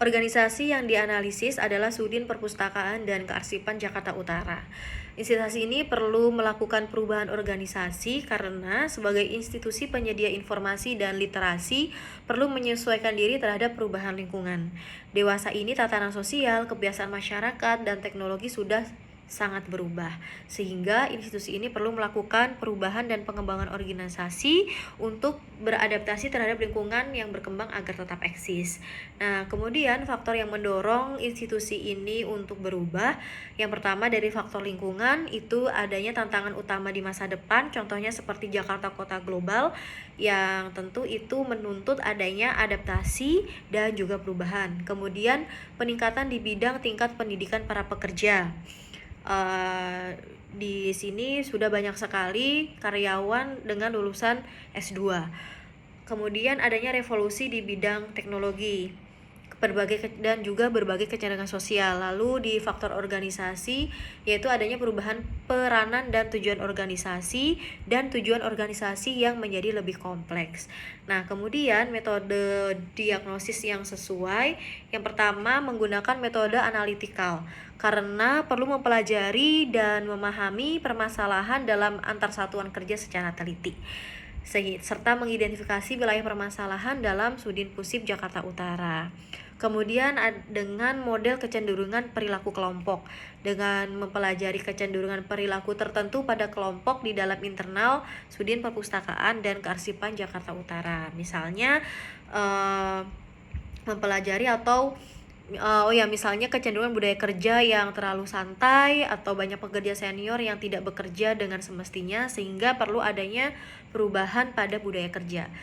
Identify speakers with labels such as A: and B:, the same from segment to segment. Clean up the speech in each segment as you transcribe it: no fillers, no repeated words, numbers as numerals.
A: Organisasi yang dianalisis adalah Sudin Perpustakaan dan Kearsipan Jakarta Utara. Institusi ini perlu melakukan perubahan organisasi karena sebagai institusi penyedia informasi dan literasi perlu menyesuaikan diri terhadap perubahan lingkungan. Dewasa ini tatanan sosial, kebiasaan masyarakat, dan teknologi sudah sangat berubah, sehingga institusi ini perlu melakukan perubahan dan pengembangan organisasi untuk beradaptasi terhadap lingkungan yang berkembang agar tetap eksis. Nah, kemudian faktor yang mendorong institusi ini untuk berubah, yang pertama dari faktor lingkungan itu adanya tantangan utama di masa depan, contohnya seperti Jakarta Kota Global, yang tentu itu menuntut adanya adaptasi dan juga perubahan. Kemudian peningkatan di bidang tingkat pendidikan para pekerja. Di sini sudah banyak sekali karyawan dengan lulusan S2. Kemudian adanya revolusi di bidang teknologi dan juga berbagai kecenderungan sosial. Lalu di faktor organisasi yaitu adanya perubahan peranan dan tujuan organisasi yang menjadi lebih kompleks. Nah, kemudian metode diagnosis yang sesuai, yang pertama menggunakan metode analitikal karena perlu mempelajari dan memahami permasalahan dalam antar satuan kerja secara teliti, serta mengidentifikasi wilayah permasalahan dalam Sudin Pusip Jakarta Utara. Kemudian dengan model kecenderungan perilaku kelompok, dengan mempelajari kecenderungan perilaku tertentu pada kelompok di dalam internal Sudin Perpustakaan dan Kearsipan Jakarta Utara. Misalnya mempelajari atau misalnya kecenderungan budaya kerja yang terlalu santai atau banyak pekerja senior yang tidak bekerja dengan semestinya sehingga perlu adanya perubahan pada budaya kerja.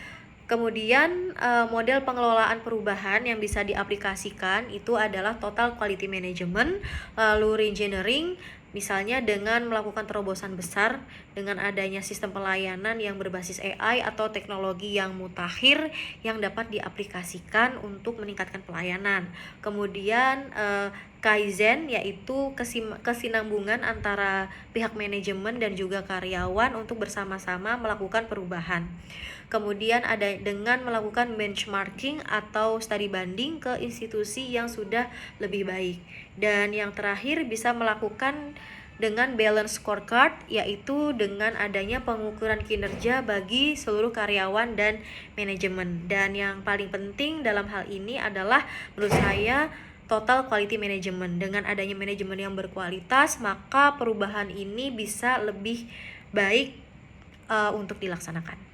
A: Kemudian model pengelolaan perubahan yang bisa diaplikasikan itu adalah total quality management, lalu reengineering, misalnya dengan melakukan terobosan besar dengan adanya sistem pelayanan yang berbasis AI atau teknologi yang mutakhir yang dapat diaplikasikan untuk meningkatkan pelayanan. Kemudian Kaizen yaitu kesinambungan antara pihak manajemen dan juga karyawan untuk bersama-sama melakukan perubahan. Kemudian ada dengan melakukan benchmarking atau studi banding ke institusi yang sudah lebih baik. Dan yang terakhir bisa melakukan dengan balance scorecard, yaitu dengan adanya pengukuran kinerja bagi seluruh karyawan dan manajemen. Dan yang paling penting dalam hal ini adalah menurut saya total quality management. Dengan adanya manajemen yang berkualitas, maka perubahan ini bisa lebih baik untuk dilaksanakan.